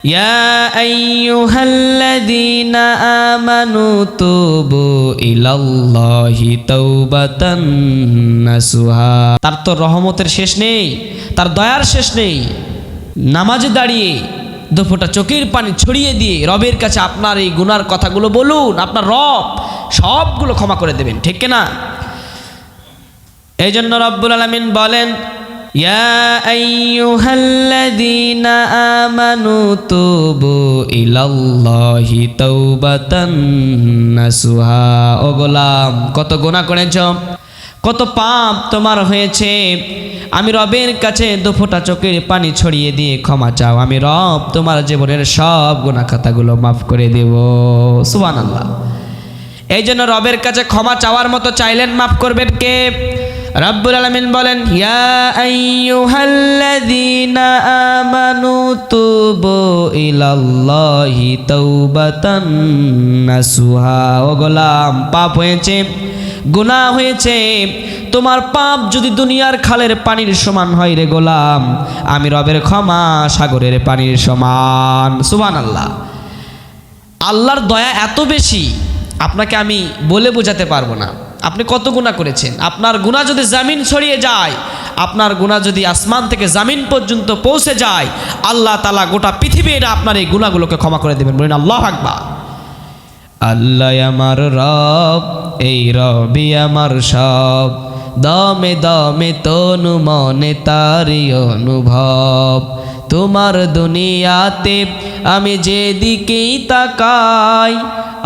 ইয়া আইয়ুহাল্লাযীনা আমানু তুবু ইলাল্লাহি তাওবাতান নাসুহা। তার তো রহমতের শেষ নেই, তার দয়ার শেষ নেই। নামাজে দাঁড়িয়ে দুফোঁটা চোখের পানি ছড়িয়ে দিয়ে রবের কাছে আপনার এই গুনার কথাগুলো বলুন, আপনার রব সবগুলো ক্ষমা করে দেবেন, ঠিক কিনা? এই জন্য রব্বুল আলামিন বলেন, ইয়া আইয়ুহাল্লাযীনা আমানু তুবু ইলাল্লাহি তাওবাতান নাসুহা। ও গোলাম, কত গুনাহ করেছো, কত পাপ তোমার হয়েছে, আমি রবের কাছে দুফোঁটা চোখের পানি ছড়িয়ে দিয়ে ক্ষমা চাও, আমি রব তোমার জীবনের সব গুনাহ খাতাগুলো মাফ করে দেব। সুবহানাল্লাহ। এই জন্য রবের কাছে ক্ষমা চাওয়ার মতো চাইলেন মাফ করবেন কে? রব্বুল আলামিন বলেন, ইয়া আইয়ুহাল্লাযীনা আমানু তুবু ইলাল্লাহি তাওবাতান নাসুহা। ও গোলাম, পাপ হয়েছে, গুনাহ হয়েছে, তোমার পাপ যদি দুনিয়ার খালের পানির সমান হয় রে গোলাম, আমি রবের ক্ষমা সাগরের পানির সমান। সুবহানাল্লাহ। আল্লাহর দয়া এত বেশি, আপনাকে আমি বলে বোঝাতে পারবো না। আপনি কত গুনাহ করেছেন, আপনার গুনাহ যদি জামিন ছড়িয়ে যায়, আপনার গুনাহ যদি আসমান থেকে জামিন পর্যন্ত পৌঁছে যায়, আল্লাহ তাআলা গোটা পৃথিবীর আপনার এই গুনাহগুলোকে ক্ষমা করে দেবেন। বলেন আল্লাহু আকবার। আল্লাহ আমার রব, এই রবি আমার সব, দমে দমে তনু মনে তারি অনুভব, তোমার দুনিয়াতে আমি যেদিকেই তাকাই,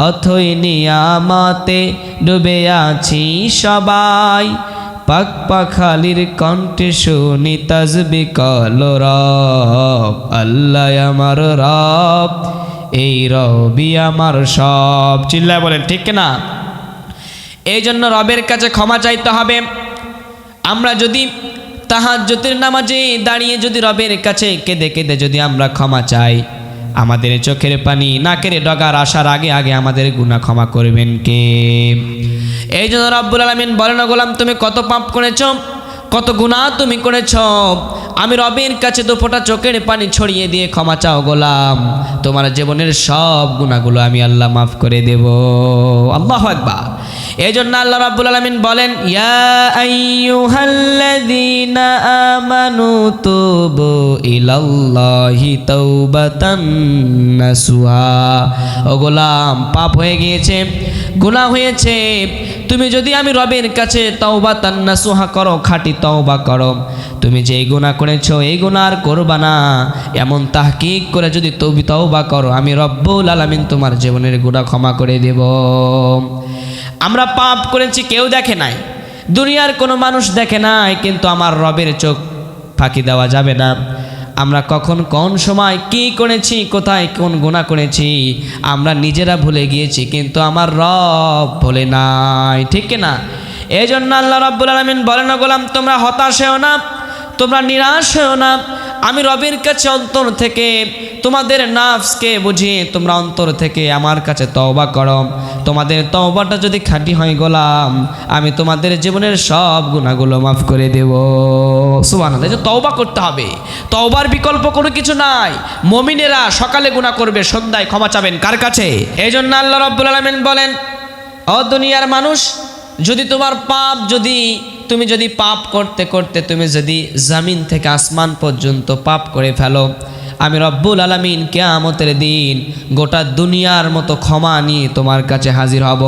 অথই নিয়ামতে ডুবে আছি সবাই, পাক পাখালির কণ্ঠে শুনি তাসবিহ কলরব। আল্লাহ আমার রব, এই রবি আমার সব। চিল্লায় বলেন ঠিক না? এই জন্য রবের কাছে ক্ষমা চাইতে হবে। আমরা যদি তাহাজ্জুদের নামাজে দাঁড়িয়ে যদি রবের কাছে কেঁদে কেঁদে যদি আমরা ক্ষমা চাই, আমাদের চোখের পানি নাকের ডগার আসার আগে আগে আমাদের গুনাহ ক্ষমা করবেন কে? এই জন্য রব্বুল আলামিন বলেন, গোলাম তুমি কত পাপ করেছো, কত গুনাহ তুমি করেছো, আমি রবের কাছে দুফোঁটা চোখের পানি ছড়িয়ে দিয়ে ক্ষমা চাও গোলাম, তোমার জীবনের সব গুনাহগুলো আমি আল্লাহ মাফ করে দেব। আল্লাহু আকবার। এই জন্য আল্লাহ রাব্বুল আলামিন বলেন, ইয়া আইয়ুহাল্লাযীনা আমানু তুবু ইলাল্লাহি তাওবাতান নাসুহা। ও গোলাম, পাপ হয়ে গিয়েছে, গুনাহ হয়েছে, তুমি যদি আমি রবের কাছে তাওবাতান নাসুহা করো, খাঁটি তওবা করো, তুমি যে গুনাহ করেছো এই গুনাহ আর করবা না, এমন তাহকিক করে যদি তওবা করো, আমি রব্বুল আলামিন তোমার জীবনের গুনাহ ক্ষমা করে দেব। আমরা পাপ করেছি, কেউ দেখে নাই, দুনিয়ার কোনো মানুষ দেখে নাই, কিন্তু আমার রবের চোখ ফাঁকি দেওয়া যাবে না। আমরা কখন কোন সময় কি করেছি, কোথায় কোন গুনাহ করেছি আমরা নিজেরা ভুলে গিয়েছি, কিন্তু আমার রব ভুলে নাই, ঠিক না? এই জন্য আল্লাহ রাব্বুল আলামিন বলেন, গোলাম তোমরা হতাশ হও না, তোমরা নিরাশ হও না, আমি রবের কাছে অন্তর থেকে তোমাদের নাফসকে বুঝিয়ে তোমরা অন্তর থেকে আমার কাছে তওবা করো, তোমাদের তওবাটা যদি খাঁটি হয় গোলাম, আমি তোমাদের জীবনের সব গুনাহগুলো মাফ করে দেব। সুবহানাল্লাহ। যে তওবা করতে হবে, তওবার বিকল্প কোনো কিছু নাই। মুমিনেরা সকালে গুনাহ করবে, সন্ধ্যায় ক্ষমা চাবেন কার কাছে? এই জন্য আল্লাহ রাব্বুল আলামিন বলেন, ও দুনিয়ার মানুষ, যদি তোমার পাপ তুমি যদি পাপ করতে করতে তুমি যদি জমিন থেকে আসমান পর্যন্ত পাপ করে ফেলো, আমি রব্বুল আলামিন কিয়ামতের দিন গোটা দুনিয়ার মতো ক্ষমা নিয়ে তোমার কাছে হাজির হব।